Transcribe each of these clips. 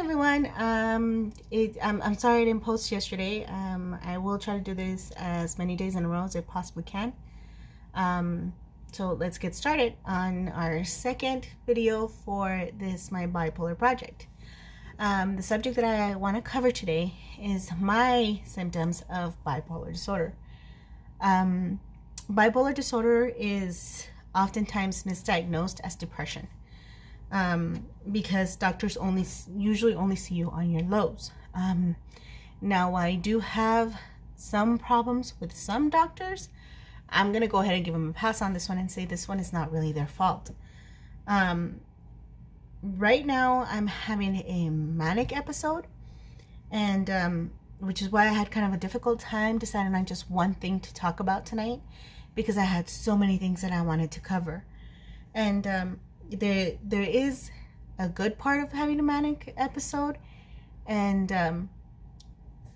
everyone. I'm sorry I didn't post yesterday. I will try to do this as many days in a row as I possibly can. So let's get started on our second video for my bipolar project. The subject that I want to cover today is my symptoms of bipolar disorder. Bipolar disorder is oftentimes misdiagnosed as depression. Because doctors usually only see you on your lows. Now, I do have some problems with some doctors. I'm gonna go ahead and give them a pass on this one and say this one is not really their fault. Right now, I'm having a manic episode, and which is why I had kind of a difficult time deciding on just one thing to talk about tonight, because I had so many things that I wanted to cover, and there is a good part of having a manic episode, and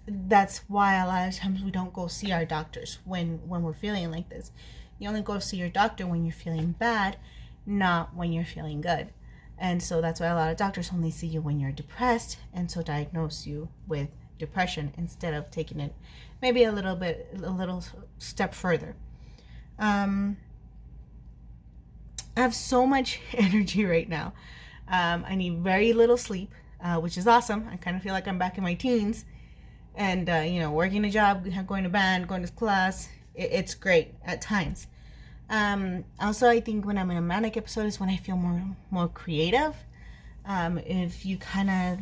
that's why a lot of times we don't go see our doctors when we're feeling like this. You only go see your doctor when you're feeling bad, not when you're feeling good. And so that's why a lot of doctors only see you when you're depressed, and so diagnose you with depression instead of taking it maybe a little step further. I have so much energy right now. I need very little sleep, which is awesome. I kind of feel like I'm back in my teens, and working a job, going to band, going to class. It's great at times. Also, I think when I'm in a manic episode is when I feel more creative. If you kind of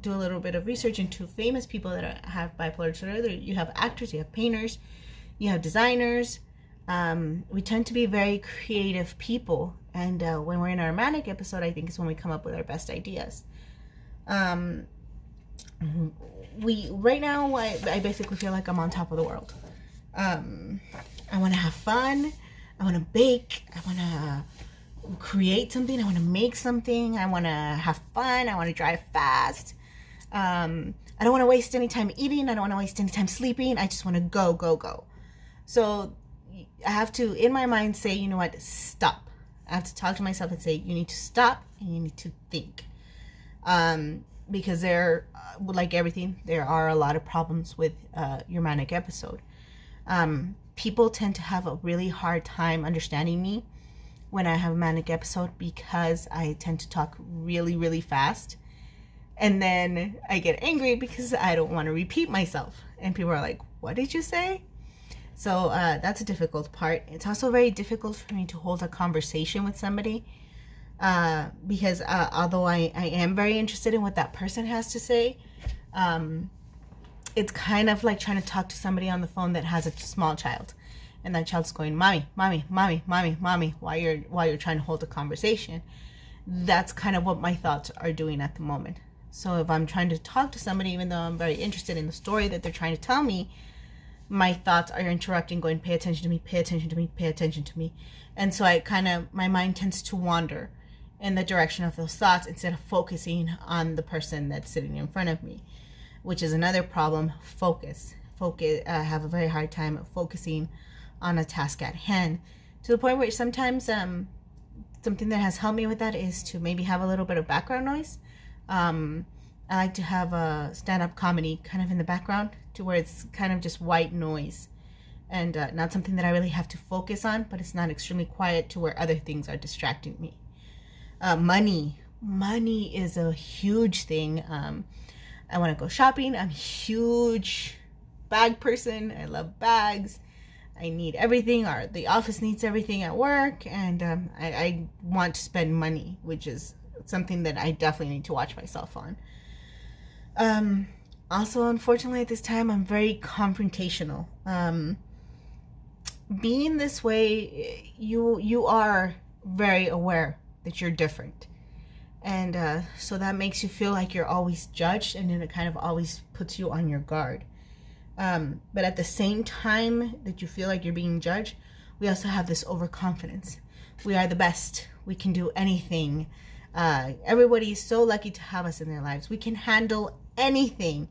do a little bit of research into famous people that have bipolar disorder, you have actors, you have painters, you have designers. We tend to be very creative people, and when we're in our manic episode, I think is when we come up with our best ideas. Right now, I basically feel like I'm on top of the world. I want to have fun. I want to bake. I want to create something. I want to make something. I want to have fun. I want to drive fast. I don't want to waste any time eating. I don't want to waste any time sleeping. I just want to go. So I have to, in my mind, say, you know what, stop. I have to talk to myself and say, you need to stop and you need to think. Because like everything, there are a lot of problems with your manic episode. People tend to have a really hard time understanding me when I have a manic episode, because I tend to talk really, really fast. And then I get angry because I don't want to repeat myself. And people are like, what did you say? So that's a difficult part. It's also very difficult for me to hold a conversation with somebody, because although I am very interested in what that person has to say, it's kind of like trying to talk to somebody on the phone that has a small child, and that child's going, mommy, while you're trying to hold a conversation. That's kind of what my thoughts are doing at the moment. So if I'm trying to talk to somebody, even though I'm very interested in the story that they're trying to tell me, my thoughts are interrupting, going, pay attention to me, pay attention to me, pay attention to me. And so my mind tends to wander in the direction of those thoughts instead of focusing on the person that's sitting in front of me, which is another problem. Focus. I have a very hard time focusing on a task at hand, to the point where sometimes something that has helped me with that is to maybe have a little bit of background noise. I like to have a stand-up comedy kind of in the background, to where it's kind of just white noise, and not something that I really have to focus on, but it's not extremely quiet to where other things are distracting me. Money is a huge thing. I want to go shopping. I'm a huge bag person. I love bags. I need everything, or the office needs everything at work, and I want to spend money, which is something that I definitely need to watch myself on. Also, unfortunately, at this time, I'm very confrontational. Being this way, you are very aware that you're different. And so that makes you feel like you're always judged, and then it kind of always puts you on your guard. But at the same time that you feel like you're being judged, we also have this overconfidence. We are the best. We can do anything. Everybody is so lucky to have us in their lives. We can handle anything.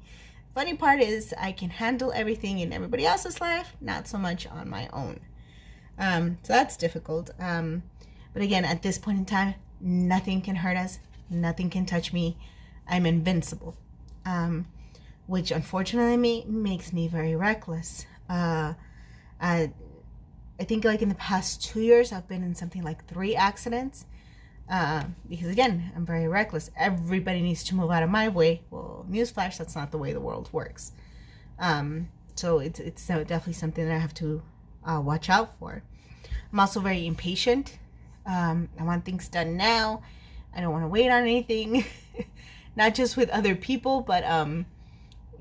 Funny part is, I can handle everything in everybody else's life, not so much on my own. So that's difficult. But again, at this point in time, nothing can hurt us. Nothing can touch me. I'm invincible, which unfortunately makes me very reckless. I think like in the past 2 years, I've been in something like 3 accidents. Because again, I'm very reckless. Everybody needs to move out of my way. Well, newsflash, that's not the way the world works. So it's definitely something that I have to watch out for. I'm also very impatient. I want things done now. I don't want to wait on anything. Not just with other people, but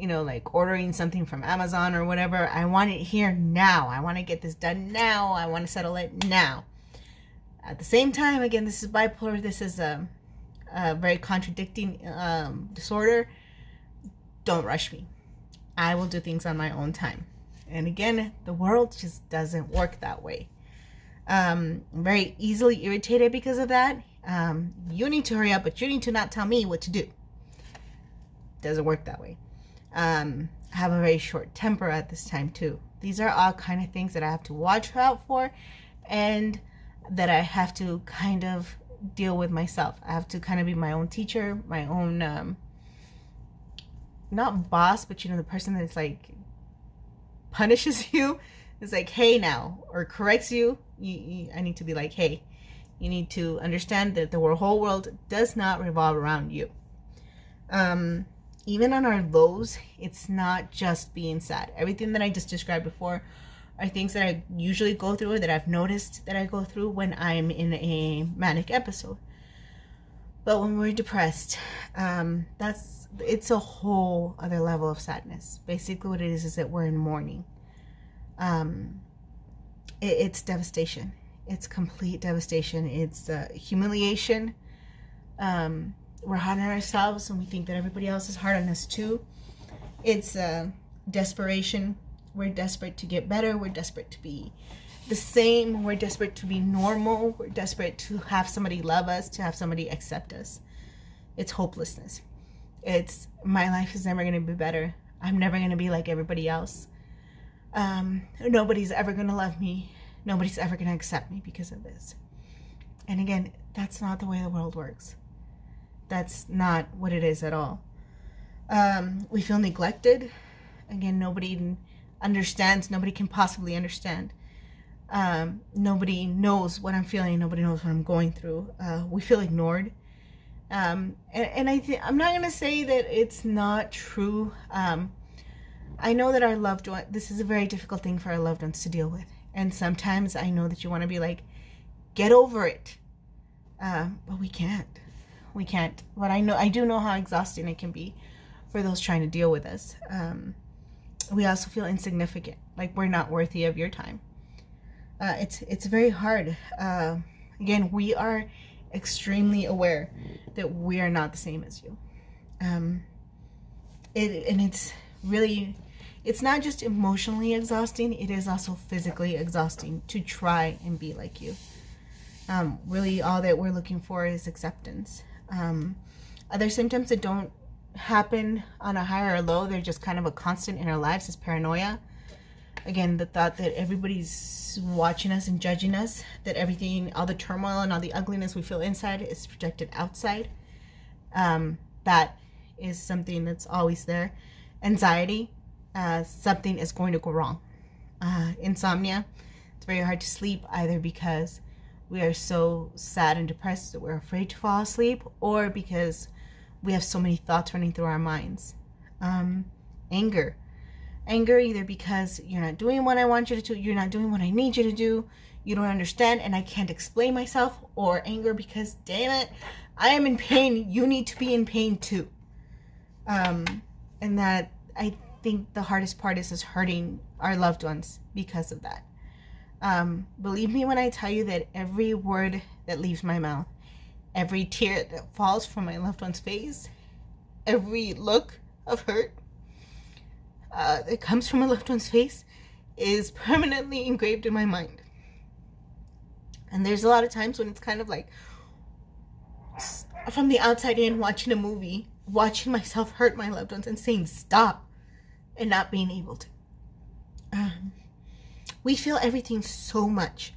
like ordering something from Amazon or whatever. I want it here now. I want to get this done now. I want to settle it now. At the same time, again, this is bipolar. This is a very contradicting disorder. Don't rush me. I will do things on my own time. And again, the world just doesn't work that way. I'm very easily irritated because of that. You need to hurry up, but you need to not tell me what to do. Doesn't work that way. I have a very short temper at this time too. These are all kind of things that I have to watch out for, and that I have to kind of deal with myself. I have to kind of be my own teacher, my own not boss, but the person that's like punishes you. It's like, hey now, or corrects you. I need to be like, hey, you need to understand that the whole world does not revolve around you. Even on our lows, it's not just being sad. Everything that I just described before are things that I usually go through, or that I've noticed that I go through when I'm in a manic episode. But when we're depressed, it's a whole other level of sadness. Basically what it is that we're in mourning. It's devastation. It's complete devastation. It's humiliation. We're hard on ourselves, and we think that everybody else is hard on us too. It's desperation. We're desperate to get better. We're desperate to be the same. We're desperate to be normal. We're desperate to have somebody love us, to have somebody accept us. It's hopelessness. It's, my life is never going to be better. I'm never going to be like everybody else. Nobody's ever going to love me. Nobody's ever going to accept me because of this. And again, that's not the way the world works. That's not what it is at all. We feel neglected. Again, nobody understands. Nobody can possibly understand. Nobody knows what I'm feeling. Nobody knows what I'm going through. We feel ignored. And I'm not going to say that it's not true. I know that our loved one, this is a very difficult thing for our loved ones to deal with. And sometimes I know that you want to be like, get over it. But we can't. We can't. But I do know how exhausting it can be for those trying to deal with us. We also feel insignificant, like we're not worthy of your time. It's very hard. Again, we are extremely aware that we are not the same as you. And it's really, it's not just emotionally exhausting, it is also physically exhausting to try and be like you. Really all that we're looking for is acceptance. Other symptoms that don't happen on a high or a low, they're just kind of a constant in our lives, is paranoia. Again, the thought that everybody's watching us and judging us, that everything, all the turmoil and all the ugliness we feel inside is projected outside. That is something that's always there. Anxiety, something is going to go wrong. Insomnia, it's very hard to sleep, either because we are so sad and depressed that we're afraid to fall asleep, or because we have so many thoughts running through our minds. Anger, either because you're not doing what I want you to do, you're not doing what I need you to do, you don't understand and I can't explain myself, or anger because, damn it, I am in pain, you need to be in pain too. And that, I think the hardest part is hurting our loved ones because of that. Believe me when I tell you that every word that leaves my mouth, every tear that falls from my loved one's face, every look of hurt that comes from my loved one's face is permanently engraved in my mind. And there's a lot of times when it's kind of like from the outside in, watching a movie, watching myself hurt my loved ones and saying stop, and not being able to. We feel everything so much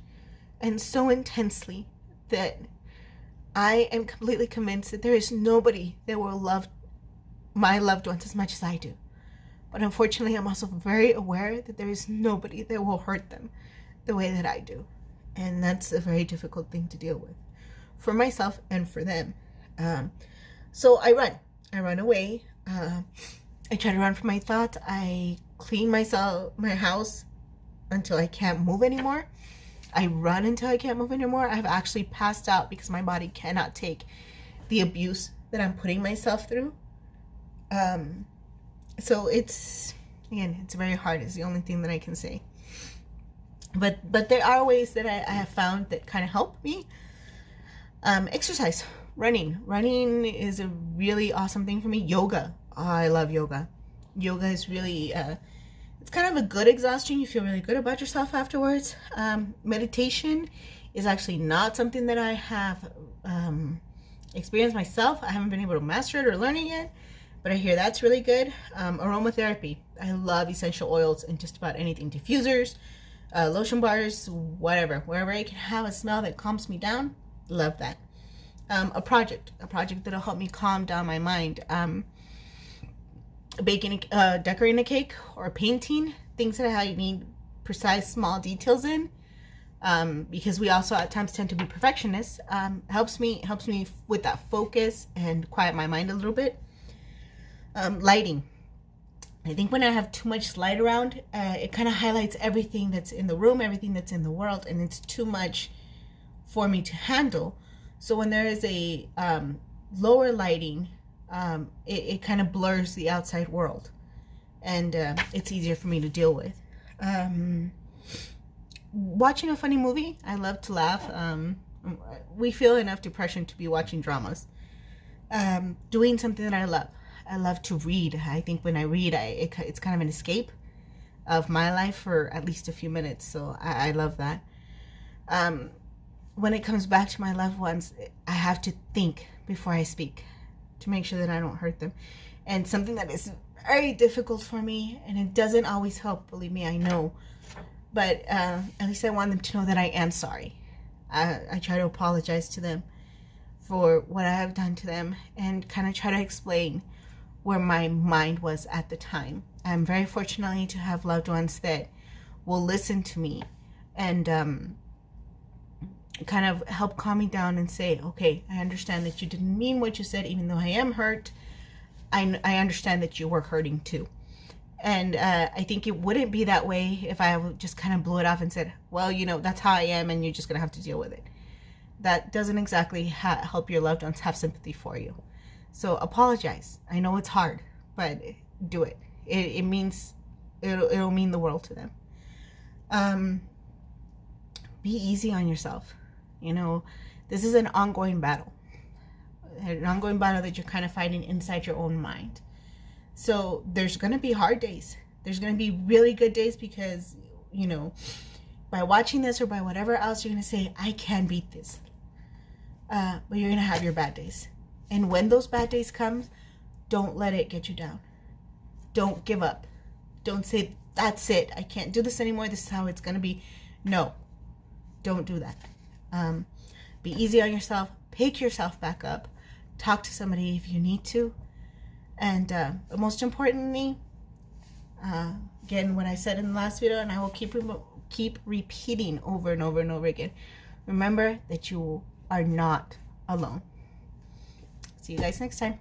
and so intensely that I am completely convinced that there is nobody that will love my loved ones as much as I do. But unfortunately, I'm also very aware that there is nobody that will hurt them the way that I do. And that's a very difficult thing to deal with for myself and for them. So I run away. I try to run from my thoughts. I clean my house until I can't move anymore. I run until I can't move anymore. I've actually passed out because my body cannot take the abuse that I'm putting myself through. So it's very hard. It's the only thing that I can say. But there are ways that I have found that kind of help me. Exercise, running is a really awesome thing for me. Yoga, I love yoga. Yoga is really, it's kind of a good exhaustion. You feel really good about yourself afterwards. Meditation is actually not something that I have experienced myself. I haven't been able to master it or learn it yet, but I hear that's really good. Aromatherapy, I love essential oils and just about anything. Diffusers, lotion bars, whatever. Wherever I can have a smell that calms me down, love that. A project that'll help me calm down my mind. Decorating a cake or painting, things that I need precise small details in, because we also at times tend to be perfectionists. Helps me with that focus and quiet my mind a little bit. Lighting, I think when I have too much light around, it kind of highlights everything that's in the room, everything that's in the world, and it's too much for me to handle. So when there is a lower lighting, it kind of blurs the outside world, and it's easier for me to deal with. Watching a funny movie, I love to laugh. We feel enough depression to be watching dramas. Doing something that I love. I love to read. I think when I read, it's kind of an escape of my life for at least a few minutes, so I love that. When it comes back to my loved ones, I have to think before I speak to make sure that I don't hurt them. And something that is very difficult for me, and it doesn't always help, believe me, I know. But at least I want them to know that I am sorry. I try to apologize to them for what I have done to them and kind of try to explain where my mind was at the time. I'm very fortunate to have loved ones that will listen to me and kind of help calm me down and say, okay, I understand that you didn't mean what you said, even though I am hurt. I understand that you were hurting too. And I think it wouldn't be that way if I just kind of blew it off and said, well, that's how I am and you're just going to have to deal with it. That doesn't exactly help your loved ones have sympathy for you. So apologize. I know it's hard, but do it. It means, it'll mean the world to them. Be easy on yourself. This is an ongoing battle. An ongoing battle that you're kind of fighting inside your own mind. So there's going to be hard days. There's going to be really good days because, by watching this or by whatever else, you're going to say, I can beat this. But you're going to have your bad days. And when those bad days come, don't let it get you down. Don't give up. Don't say, that's it. I can't do this anymore. This is how it's going to be. No, don't do that. Be easy on yourself. Pick yourself back up. Talk to somebody if you need to. And most importantly, again, what I said in the last video, and I will keep repeating over and over and over again. Remember that you are not alone. See you guys next time.